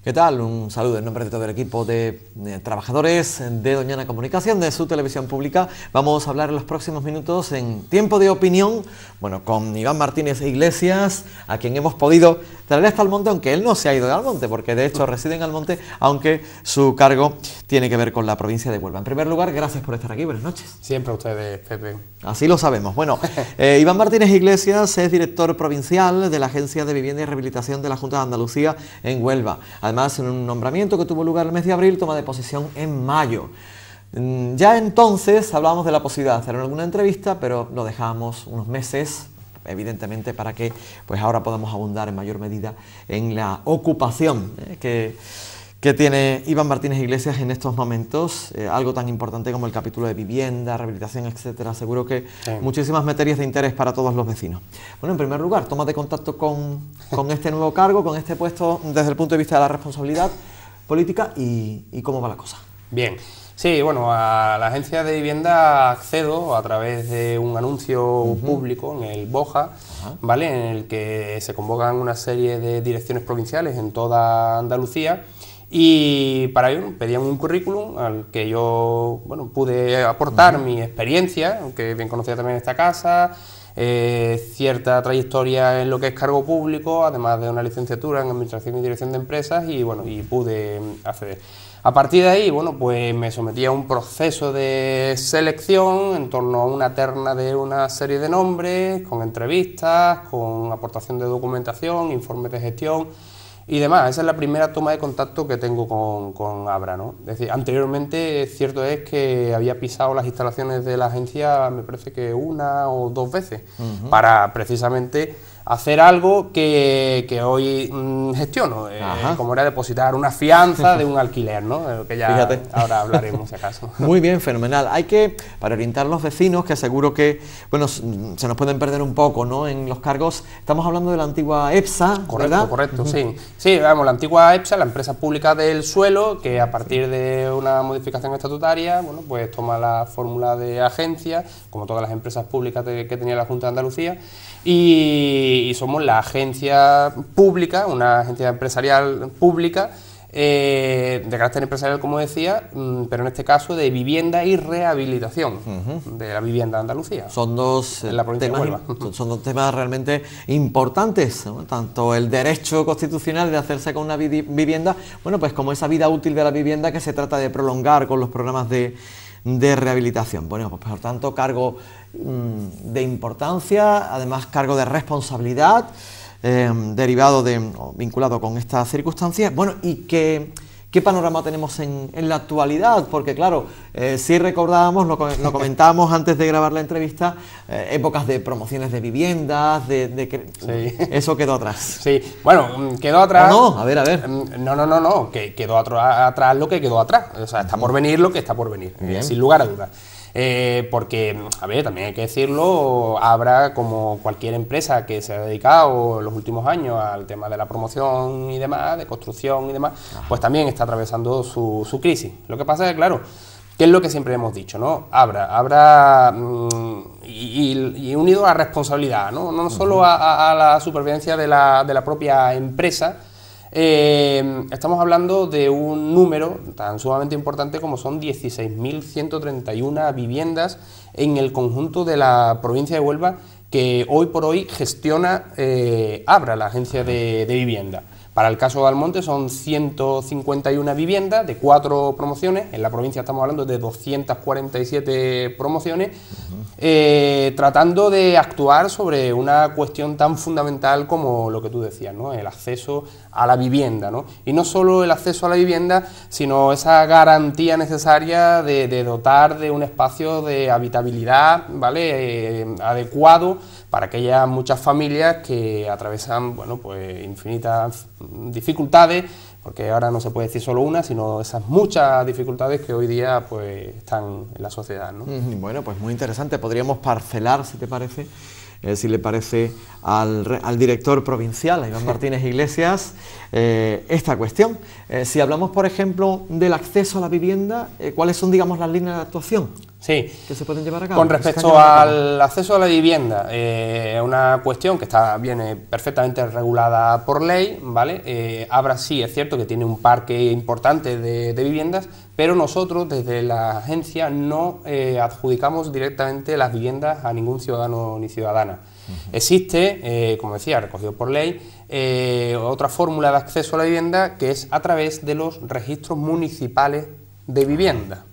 ¿Qué tal? Un saludo en nombre de todo el equipo de trabajadores de Doñana Comunicación, de su televisión pública. Vamos a hablar en los próximos minutos en Tiempo de Opinión, bueno, con Iván Martínez Iglesias, a quien hemos podido traer hasta Almonte, aunque él no se ha ido de Almonte, porque de hecho reside en Almonte, aunque su cargo tiene que ver con la provincia de Huelva. En primer lugar, gracias por estar aquí, buenas noches. Siempre a ustedes, Pepe. Así lo sabemos. Bueno, Iván Martínez Iglesias es director provincial de la Agencia de Vivienda y Rehabilitación de la Junta de Andalucía en Huelva. Además, en un nombramiento que tuvo lugar el mes de abril, toma de posesión en mayo. Ya entonces hablábamos de la posibilidad de hacer alguna entrevista, pero lo dejamos unos meses, evidentemente, para que pues ahora podamos abundar en mayor medida en la ocupación que tiene Iván Martínez Iglesias en estos momentos, algo tan importante como el capítulo de vivienda, rehabilitación, etcétera. Seguro que sí, muchísimas materias de interés para todos los vecinos. Bueno, en primer lugar, toma de contacto con este nuevo cargo, con este puesto, desde el punto de vista de la responsabilidad política y cómo va la cosa. Bien. Sí, bueno, a la agencia de vivienda accedo a través de un anuncio público en el BOJA, ¿vale? En el que se convocan una serie de direcciones provinciales en toda Andalucía. Y para ello pedían un currículum al que yo pude aportar mi experiencia, aunque bien conocía también esta casa, cierta trayectoria en lo que es cargo público, además de una licenciatura en Administración y Dirección de Empresas, y pude acceder. A partir de ahí, pues me sometí a un proceso de selección en torno a una terna de una serie de nombres, con entrevistas, con aportación de documentación, informes de gestión y demás. Esa es la primera toma de contacto que tengo con Abra, ¿no? Es decir, anteriormente, cierto es que había pisado las instalaciones de la agencia, me parece que una o dos veces, para precisamente hacer algo que hoy gestiono, como era depositar una fianza de un alquiler, ¿no? Que ya fíjate, ahora hablaremos si acaso. Muy bien, fenomenal. Hay que, para orientar a los vecinos, que seguro que, se nos pueden perder un poco, ¿no? En los cargos, estamos hablando de la antigua EPSA, ¿verdad? Correcto, sí. Sí, vamos, la antigua EPSA, la empresa pública del suelo, que a partir de una modificación estatutaria, pues toma la fórmula de agencia, como todas las empresas públicas que tenía la Junta de Andalucía, y somos la agencia pública, una agencia empresarial pública, de carácter empresarial, como decía, pero en este caso de vivienda y rehabilitación de la vivienda de Andalucía. Son dos temas realmente importantes, ¿no? Tanto el derecho constitucional de hacerse con una vivienda, pues como esa vida útil de la vivienda que se trata de prolongar con los programas de rehabilitación. Bueno, pues por tanto, cargo de importancia, además cargo de responsabilidad, derivado vinculado con estas circunstancias. Bueno, ¿y qué panorama tenemos en la actualidad? Porque claro, si recordábamos, lo comentábamos antes de grabar la entrevista, épocas de promociones de viviendas, sí. Eso quedó atrás. Sí, bueno, quedó atrás. No, a ver. No, que quedó atrás lo que quedó atrás. O sea, está por venir lo que está por venir, sin lugar a dudas. Porque, a ver, también hay que decirlo, Abra, como cualquier empresa que se ha dedicado en los últimos años al tema de la promoción y demás, de construcción y demás, pues también está atravesando su crisis. Lo que pasa es que, claro, ¿qué es lo que siempre hemos dicho, no? Abra y unido a la responsabilidad, no solo a la supervivencia de la propia empresa. Estamos hablando de un número tan sumamente importante como son 16.131 viviendas en el conjunto de la provincia de Huelva que hoy por hoy gestiona Abra, la agencia de vivienda. Para el caso de Almonte son 151 viviendas de 4 promociones, en la provincia estamos hablando de 247 promociones, tratando de actuar sobre una cuestión tan fundamental como lo que tú decías, ¿no? El acceso a la vivienda, ¿no? Y no solo el acceso a la vivienda, sino esa garantía necesaria de dotar de un espacio de habitabilidad, ¿vale? Adecuado para aquellas muchas familias que atravesan, pues infinitas dificultades, porque ahora no se puede decir solo una, sino esas muchas dificultades que hoy día pues están en la sociedad, ¿no? Bueno, pues muy interesante. Podríamos parcelar, si te parece, si le parece al director provincial, a Iván Martínez Iglesias, esta cuestión. Si hablamos, por ejemplo, del acceso a la vivienda, ¿cuáles son, digamos, las líneas de actuación? Sí. que se pueden llevar a cabo. Con respecto al acceso a la vivienda, es una cuestión que viene perfectamente regulada por ley, ¿vale? Abra sí es cierto que tiene un parque importante de viviendas, pero nosotros desde la agencia no adjudicamos directamente las viviendas a ningún ciudadano ni ciudadana. Existe, como decía, recogido por ley, otra fórmula de acceso a la vivienda que es a través de los registros municipales de vivienda.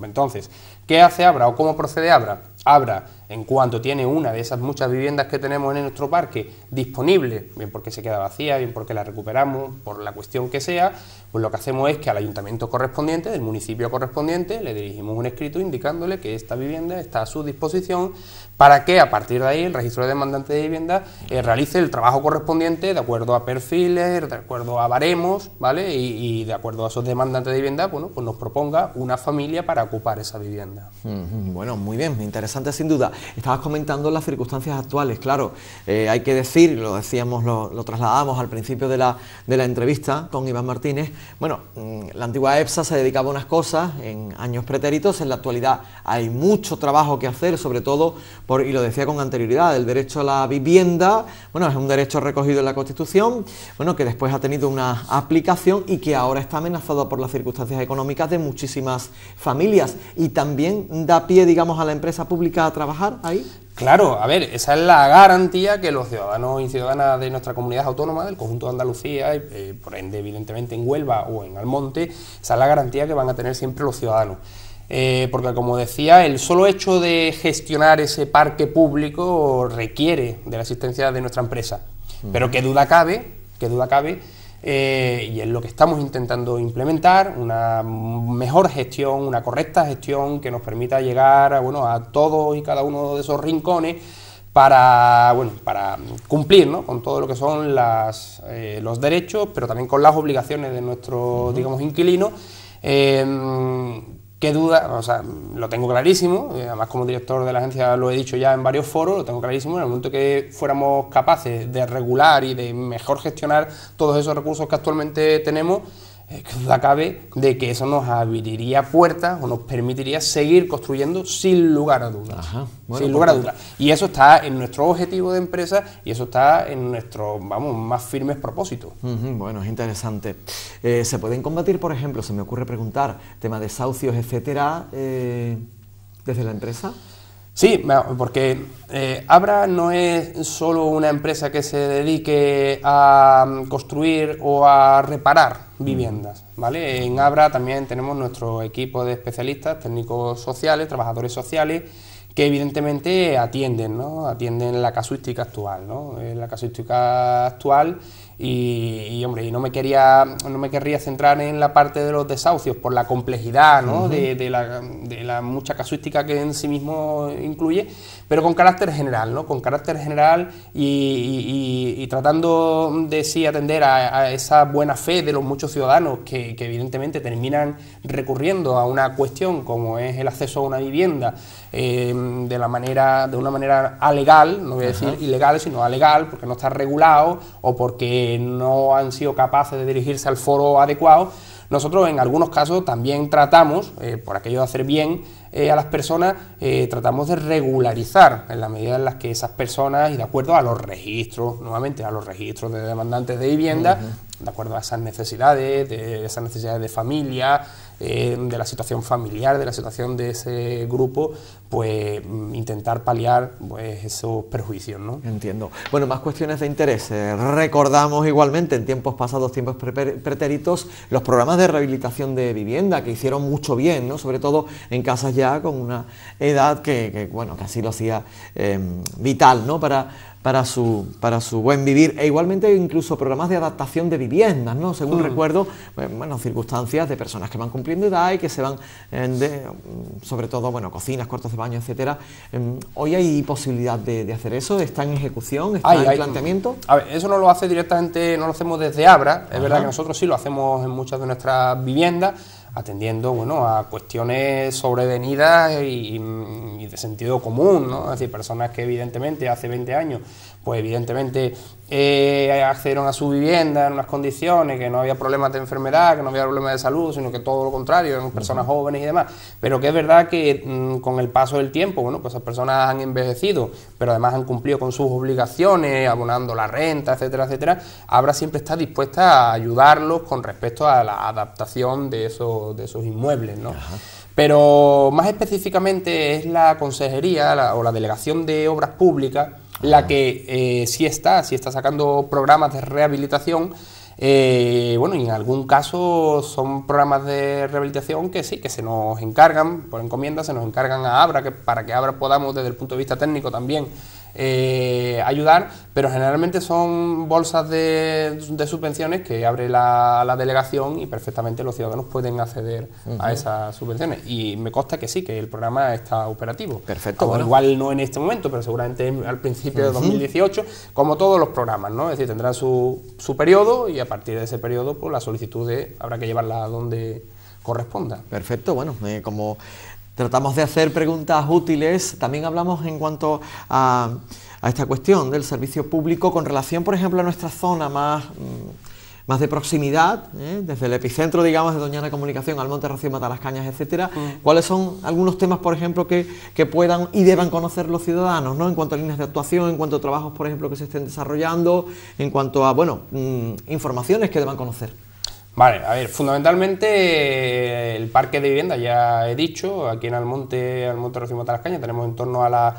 Entonces, ¿qué hace Abra o cómo procede Abra? Abra, en cuanto tiene una de esas muchas viviendas que tenemos en nuestro parque disponible, bien porque se queda vacía, bien porque la recuperamos, por la cuestión que sea, pues lo que hacemos es que al ayuntamiento correspondiente, del municipio correspondiente, le dirigimos un escrito indicándole que esta vivienda está a su disposición para que a partir de ahí el registro de demandante de vivienda realice el trabajo correspondiente de acuerdo a perfiles, de acuerdo a baremos, ¿vale? Y de acuerdo a esos demandantes de vivienda, bueno, pues nos proponga una familia para ocupar esa vivienda. Bueno, muy bien, interesante sin duda. Estabas comentando las circunstancias actuales, claro, hay que decir, lo decíamos, lo trasladamos al principio de la entrevista con Iván Martínez. Bueno, la antigua EPSA se dedicaba a unas cosas en años pretéritos, en la actualidad hay mucho trabajo que hacer, sobre todo, y lo decía con anterioridad, el derecho a la vivienda, bueno, es un derecho recogido en la Constitución, bueno, que después ha tenido una aplicación y que ahora está amenazado por las circunstancias económicas de muchísimas familias, y también da pie, digamos, a la empresa pública a trabajar ahí. Claro, a ver, esa es la garantía que los ciudadanos y ciudadanas de nuestra comunidad autónoma, del conjunto de Andalucía, y por ende evidentemente en Huelva o en Almonte, esa es la garantía que van a tener siempre los ciudadanos. Porque como decía, el solo hecho de gestionar ese parque público requiere de la asistencia de nuestra empresa. Pero qué duda cabe, y es lo que estamos intentando implementar, una mejor gestión, una correcta gestión que nos permita llegar a todos y cada uno de esos rincones para cumplir, ¿no?, con todo lo que son los derechos, pero también con las obligaciones de nuestros, digamos, inquilinos. Qué duda, o sea, lo tengo clarísimo, además como director de la agencia lo he dicho ya en varios foros, lo tengo clarísimo, en el momento que fuéramos capaces de regular y de mejor gestionar todos esos recursos que actualmente tenemos, qué duda cabe de que eso nos abriría puertas o nos permitiría seguir construyendo sin lugar a dudas. Ajá. Bueno, sin lugar a dudas. Y eso está en nuestro objetivo de empresa y eso está en nuestros, más firmes propósitos. Bueno, es interesante. ¿Se pueden combatir, por ejemplo, se me ocurre preguntar, tema de desahucios, etcétera, desde la empresa? Sí, porque Abra no es solo una empresa que se dedique a construir o a reparar viviendas, ¿vale? En Abra también tenemos nuestro equipo de especialistas, técnicos sociales, trabajadores sociales, que evidentemente atienden, ¿no? Atienden la casuística actual, ¿no? La casuística actual y hombre, no me querría centrar en la parte de los desahucios por la complejidad, ¿no? de la mucha casuística que en sí mismo incluye, pero con carácter general, ¿no? Con carácter general y tratando de sí atender a esa buena fe de los muchos ciudadanos que evidentemente terminan recurriendo a una cuestión como es el acceso a una vivienda de una manera alegal, no voy a decir ilegal, sino alegal, porque no está regulado o porque no han sido capaces de dirigirse al foro adecuado. Nosotros en algunos casos también tratamos, por aquello de hacer bien a las personas, tratamos de regularizar en la medida en las que esas personas, y de acuerdo a los registros, nuevamente a los registros de demandantes de vivienda, de acuerdo a esas necesidades de familia, de la situación familiar, de la situación de ese grupo, pues intentar paliar pues esos perjuicios, ¿no? Entiendo. Bueno, más cuestiones de interés. Recordamos igualmente en tiempos pasados, tiempos pretéritos, los programas de rehabilitación de vivienda que hicieron mucho bien, ¿no? Sobre todo en casas ya con una edad que así lo hacía vital, ¿no? Para su buen vivir, e igualmente incluso programas de adaptación de viviendas, ¿no? Según recuerdo, circunstancias de personas que van cumpliendo edad y que se van, sobre todo, cocinas, cuartos de baño, etcétera. ¿Hoy hay posibilidad de hacer eso? ¿Está en ejecución? ¿Está en planteamiento? A ver, eso no lo hace directamente, no lo hacemos desde Abra, es verdad que nosotros sí lo hacemos en muchas de nuestras viviendas, atendiendo a cuestiones sobrevenidas y de sentido común, ¿no? Es decir, personas que evidentemente hace 20 años pues evidentemente accedieron a su vivienda en unas condiciones, que no había problemas de enfermedad, que no había problemas de salud, sino que todo lo contrario, eran personas jóvenes y demás, pero que es verdad que con el paso del tiempo, bueno, pues esas personas han envejecido, pero además han cumplido con sus obligaciones, abonando la renta, etcétera, etcétera. Abra siempre está dispuesta a ayudarlos con respecto a la adaptación de esos inmuebles, ¿no? Ajá. Pero más específicamente es la Consejería o la Delegación de Obras Públicas la que sí está sacando programas de rehabilitación. Bueno, y en algún caso son programas de rehabilitación que sí, que se nos encargan, por encomienda, se nos encargan a Abra, para que Abra podamos desde el punto de vista técnico también ayudar, pero generalmente son bolsas de subvenciones que abre la delegación y perfectamente los ciudadanos pueden acceder a esas subvenciones, y me consta que sí, que el programa está operativo. Perfecto. Bueno. Igual no en este momento, pero seguramente al principio de 2018, como todos los programas, ¿no? Es decir, tendrán su periodo, y a partir de ese periodo pues las solicitudes habrá que llevarlas donde corresponda. Perfecto. Bueno, como tratamos de hacer preguntas útiles, también hablamos en cuanto a esta cuestión del servicio público con relación, por ejemplo, a nuestra zona más de proximidad, desde el epicentro, digamos, de Doñana Comunicación al Monte Rocío, Matalascañas, etcétera. ¿Cuáles son algunos temas, por ejemplo, que puedan y deban conocer los ciudadanos, ¿no? En cuanto a líneas de actuación, en cuanto a trabajos, por ejemplo, que se estén desarrollando, en cuanto a, bueno, informaciones que deban conocer? Vale, a ver, fundamentalmente el parque de vivienda, ya he dicho, aquí en Almonte Rocío Matalascañas tenemos en torno a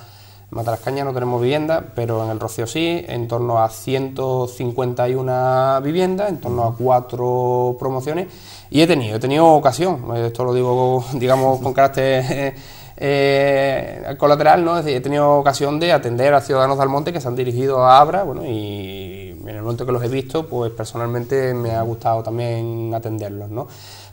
Matalascañas no tenemos vivienda, pero en el Rocío sí, en torno a 151 viviendas, en torno a 4 promociones, y he tenido ocasión, esto lo digo, digamos, con carácter colateral, ¿no? Es decir, he tenido ocasión de atender a ciudadanos de Almonte que se han dirigido a Abra, bueno, y en el momento que los he visto, pues personalmente me ha gustado también atenderlos, ¿no?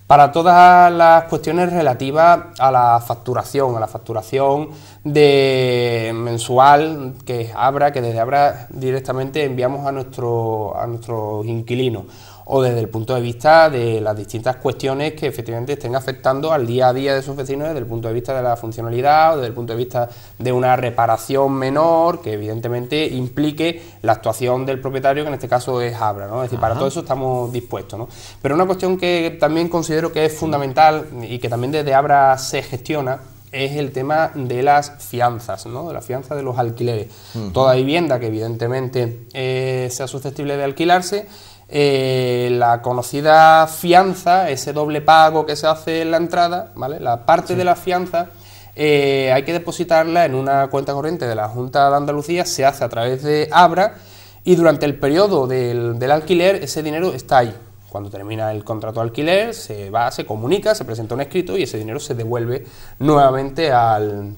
Para todas las cuestiones relativas a la facturación de mensual que es Abra, que desde Abra directamente enviamos a nuestros inquilinos, o desde el punto de vista de las distintas cuestiones que efectivamente estén afectando al día a día de sus vecinos, desde el punto de vista de la funcionalidad o desde el punto de vista de una reparación menor que evidentemente implique la actuación del propietario, que en este caso es Abra, ¿no? Es decir, para todo eso estamos dispuestos, ¿no? Pero una cuestión que también considero que es fundamental y que también desde Abra se gestiona es el tema de las fianzas, ¿no? De la fianza de los alquileres. Toda vivienda que evidentemente sea susceptible de alquilarse, la conocida fianza, ese doble pago que se hace en la entrada, ¿vale? La parte de la fianza hay que depositarla en una cuenta corriente de la Junta de Andalucía, se hace a través de Abra, y durante el periodo del alquiler ese dinero está ahí. Cuando termina el contrato de alquiler se comunica, se presenta un escrito y ese dinero se devuelve nuevamente al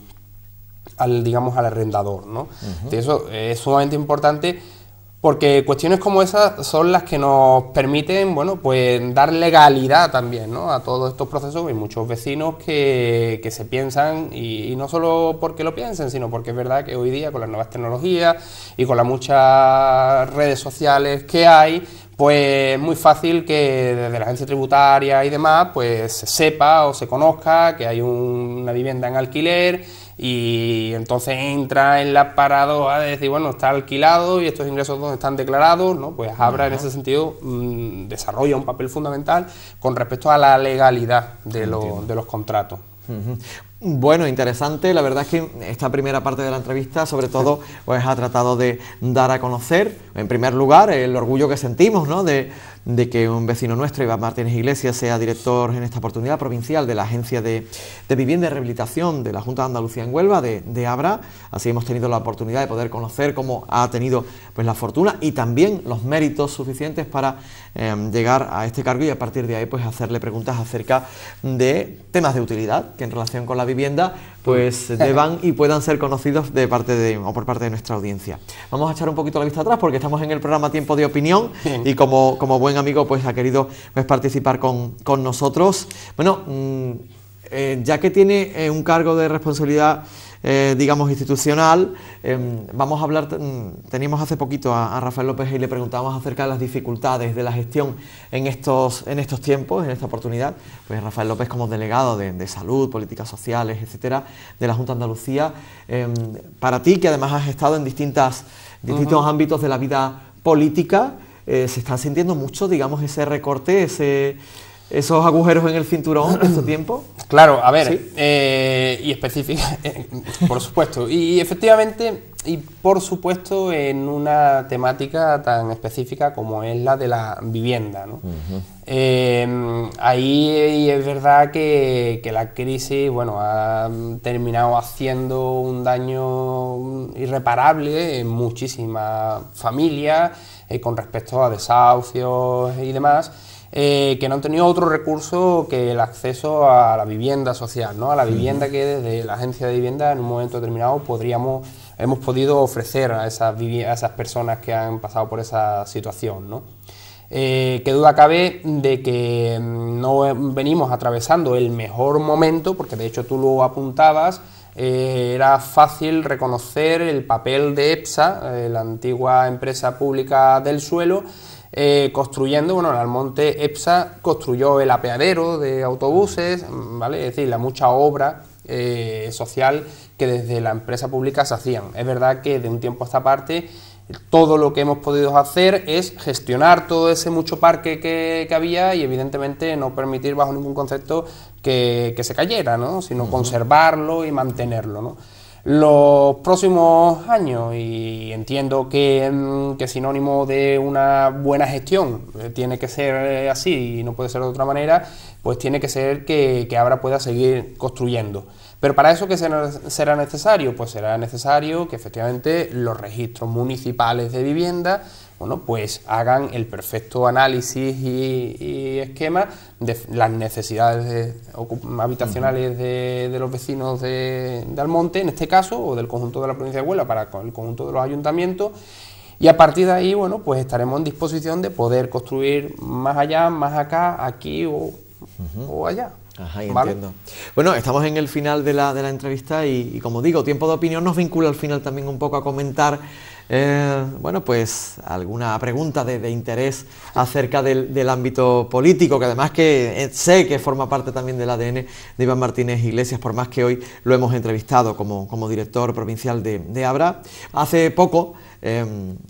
arrendador, ¿no? Eso es sumamente importante, porque cuestiones como esas son las que nos permiten, bueno, pues dar legalidad también, ¿no? A todos estos procesos. Hay muchos vecinos que se piensan, y no solo porque lo piensen, sino porque es verdad que hoy día con las nuevas tecnologías y con las muchas redes sociales que hay, pues es muy fácil que desde la agencia tributaria y demás, pues se sepa o se conozca que hay una vivienda en alquiler, y entonces entra en la paradoja de decir, bueno, está alquilado y estos ingresos ¿dónde están declarados?, ¿no? Pues Abra en ese sentido desarrolla un papel fundamental con respecto a la legalidad de los contratos. Bueno, interesante. La verdad es que esta primera parte de la entrevista, sobre todo, pues ha tratado de dar a conocer, en primer lugar, el orgullo que sentimos, ¿no?, de que un vecino nuestro, Iván Martínez Iglesias, sea director en esta oportunidad provincial de la Agencia de Vivienda y Rehabilitación de la Junta de Andalucía en Huelva, de Abra. Así hemos tenido la oportunidad de poder conocer cómo ha tenido pues la fortuna y también los méritos suficientes para llegar a este cargo, y a partir de ahí pues hacerle preguntas acerca de temas de utilidad que en relación con la vivienda pues deban y puedan ser conocidos por parte de nuestra audiencia. Vamos a echar un poquito la vista atrás porque estamos en el programa Tiempo de Opinión. Bien. Y como buen amigo pues ha querido pues participar con nosotros. Bueno, ya que tiene un cargo de responsabilidad, digamos, institucional, vamos a hablar, teníamos hace poquito a Rafael López y le preguntábamos acerca de las dificultades de la gestión en estos tiempos, en esta oportunidad. Pues Rafael López, como delegado de salud, políticas sociales, etcétera, de la Junta de Andalucía, para ti, que además has estado en distintos ámbitos de la vida política, se está sintiendo mucho, digamos, ese recorte, esos agujeros en el cinturón en este tiempo. Claro, a ver, ¿Sí? Y específica, por supuesto, y efectivamente, y por supuesto en una temática tan específica como es la de la vivienda, ¿no? Ahí es verdad que la crisis, bueno, ha terminado haciendo un daño irreparable en muchísimas familias, con respecto a desahucios y demás, que no han tenido otro recurso que el acceso a la vivienda social, ¿no? A la vivienda que desde la agencia de vivienda en un momento determinado hemos podido ofrecer a esas personas que han pasado por esa situación, ¿no? Qué duda cabe de que no venimos atravesando el mejor momento, porque de hecho tú lo apuntabas, era fácil reconocer el papel de EPSA, la antigua empresa pública del suelo, construyendo, bueno, en Almonte EPSA construyó el apeadero de autobuses, ¿vale? Es decir, la mucha obra social que desde la empresa pública se hacían. Es verdad que de un tiempo a esta parte todo lo que hemos podido hacer es gestionar todo ese mucho parque que había y evidentemente no permitir bajo ningún concepto que se cayera, ¿no? Sino conservarlo y mantenerlo, ¿no? Los próximos años, y entiendo que sinónimo de una buena gestión tiene que ser así y no puede ser de otra manera, pues tiene que ser que Abra pueda seguir construyendo. Pero para eso, ¿qué será necesario? Pues será necesario que efectivamente los registros municipales de vivienda, bueno, pues hagan el perfecto análisis y esquema de las necesidades habitacionales de los vecinos de Almonte, en este caso, o del conjunto de la provincia de Huelva para el conjunto de los ayuntamientos, y a partir de ahí, bueno, pues estaremos en disposición de poder construir más allá, más acá, aquí o allá. Ajá, ¿vale? Entiendo. Bueno, estamos en el final de la entrevista y como digo, Tiempo de Opinión nos vincula al final también un poco a comentar, bueno, pues alguna pregunta de interés acerca del ámbito político, que además que sé que forma parte también del ADN de Iván Martínez Iglesias, por más que hoy lo hemos entrevistado como director provincial de Abra. Hace poco, a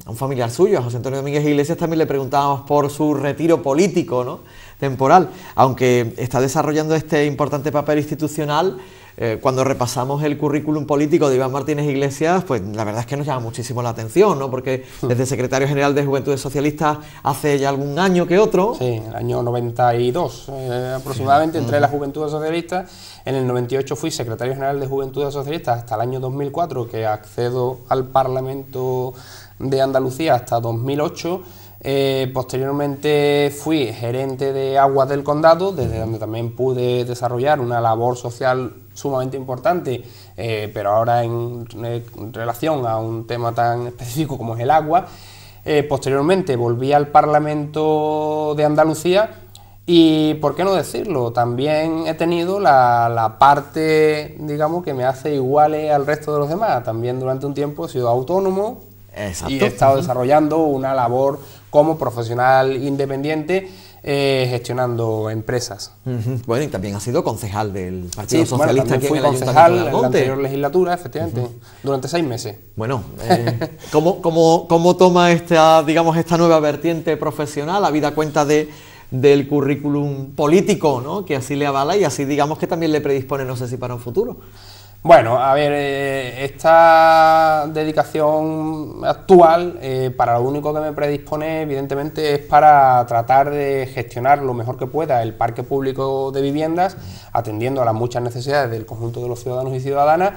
un familiar suyo, a José Antonio Domínguez Iglesias, también le preguntábamos por su retiro político, ¿no?, temporal, aunque está desarrollando este importante papel institucional. Cuando repasamos el currículum político de Iván Martínez Iglesias, pues la verdad es que nos llama muchísimo la atención, ¿no? Porque desde secretario general de Juventudes Socialistas hace ya algún año que otro. Sí, el año 92 aproximadamente, entré en la Juventudes Socialistas. En el 98 fui secretario general de Juventudes Socialistas hasta el año 2004, que accedo al Parlamento de Andalucía hasta 2008. Posteriormente fui gerente de Aguas del Condado, desde donde también pude desarrollar una labor social sumamente importante, pero ahora en relación a un tema tan específico como es el agua. Posteriormente volví al Parlamento de Andalucía y, ¿por qué no decirlo?, también he tenido la parte, digamos, que me hace iguales al resto de los demás. También durante un tiempo he sido autónomo. Exacto. Y he estado desarrollando una labor como profesional independiente, gestionando empresas. Bueno, y también ha sido concejal del Partido Socialista. Bueno, fui concejal en la anterior legislatura, efectivamente, durante 6 meses. Bueno, ¿cómo toma esta nueva vertiente profesional, habida cuenta del currículum político, ¿no?, que así le avala y así, digamos, que también le predispone, no sé si para un futuro? Bueno, a ver, esta dedicación actual, para lo único que me predispone, evidentemente, es para tratar de gestionar lo mejor que pueda el parque público de viviendas, atendiendo a las muchas necesidades del conjunto de los ciudadanos y ciudadanas,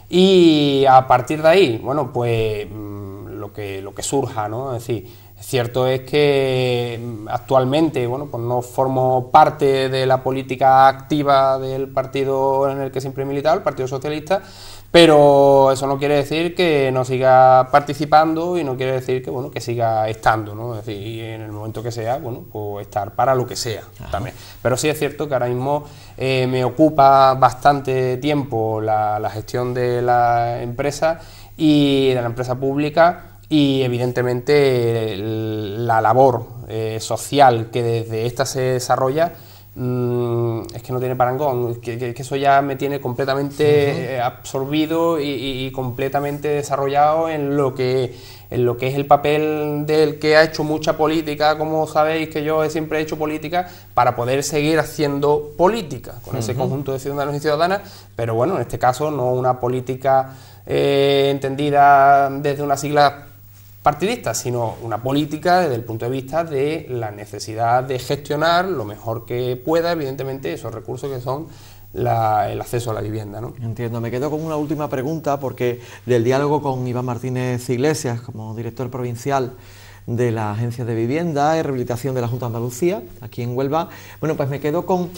y a partir de ahí, bueno, pues lo que surja, ¿no? Es decir, Cierto es que actualmente, bueno, pues no formo parte de la política activa del partido en el que siempre he militado, el Partido Socialista, pero eso no quiere decir que no siga participando y no quiere decir que, bueno, que siga estando, ¿no? Es decir, en el momento que sea, bueno, pues estar para lo que sea también. Pero sí es cierto que ahora mismo me ocupa bastante tiempo la gestión de la empresa y de la empresa pública, y evidentemente la labor social que desde esta se desarrolla es que no tiene parangón, que eso ya me tiene completamente absorbido y completamente desarrollado en lo que es el papel del que ha hecho mucha política. Como sabéis que yo siempre he hecho política para poder seguir haciendo política con ese conjunto de ciudadanos y ciudadanas, pero bueno, en este caso no una política entendida desde una sigla partidista, sino una política desde el punto de vista de la necesidad de gestionar lo mejor que pueda, evidentemente, esos recursos que son el acceso a la vivienda, ¿no? Entiendo. Me quedo con una última pregunta, porque del diálogo con Iván Martínez Iglesias, como director provincial de la Agencia de Vivienda y Rehabilitación de la Junta de Andalucía, aquí en Huelva, bueno, pues me quedo con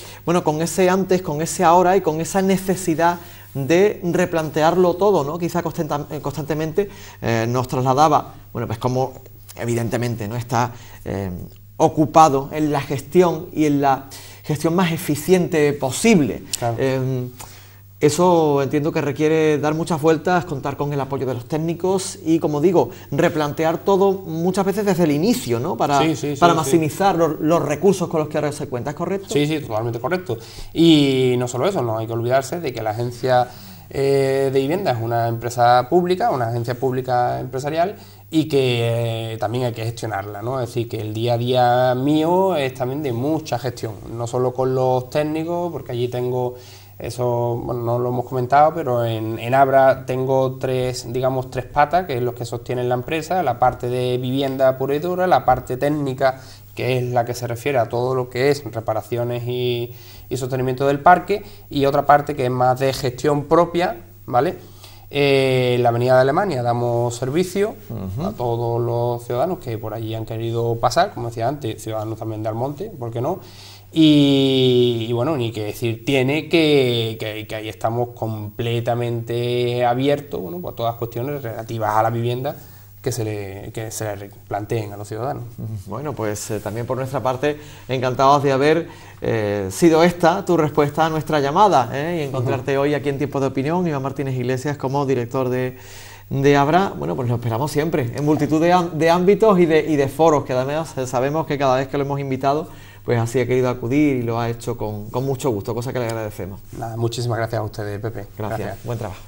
ese antes, con ese ahora y con esa necesidad de replantearlo todo, ¿no? Quizá constantemente nos trasladaba, bueno, pues como evidentemente no está ocupado en la gestión y en la gestión más eficiente posible. Claro. Eso entiendo que requiere dar muchas vueltas, contar con el apoyo de los técnicos y, como digo, replantear todo muchas veces desde el inicio, ¿no? Para maximizar los recursos con los que ahora se cuenta, ¿es correcto? Sí, totalmente correcto. Y no solo eso, no hay que olvidarse de que la Agencia de Vivienda es una empresa pública, una agencia pública empresarial, y que también hay que gestionarla, ¿no? Es decir, que el día a día mío es también de mucha gestión, no solo con los técnicos, porque allí tengo... Eso, bueno, no lo hemos comentado, pero en Abra tengo tres patas, que es lo que sostienen la empresa: la parte de vivienda pura y dura, la parte técnica, que es la que se refiere a todo lo que es reparaciones y sostenimiento del parque, y otra parte que es más de gestión propia, ¿vale? En la Avenida de Alemania damos servicio a todos los ciudadanos que por allí han querido pasar, como decía antes, ciudadanos también de Almonte, ¿por qué no? Y bueno, ni que decir tiene que ahí estamos completamente abiertos, bueno, pues a todas cuestiones relativas a la vivienda que se le planteen a los ciudadanos. Bueno, pues también por nuestra parte, encantados de haber sido esta tu respuesta a nuestra llamada, y encontrarte hoy aquí en Tiempo de Opinión, Iván Martínez Iglesias, como director de Abra. Bueno, pues lo esperamos siempre, en multitud de ámbitos y de foros, que además sabemos que cada vez que lo hemos invitado, pues así ha querido acudir y lo ha hecho con mucho gusto, cosa que le agradecemos. Nada, muchísimas gracias a ustedes, Pepe. Gracias. Buen trabajo.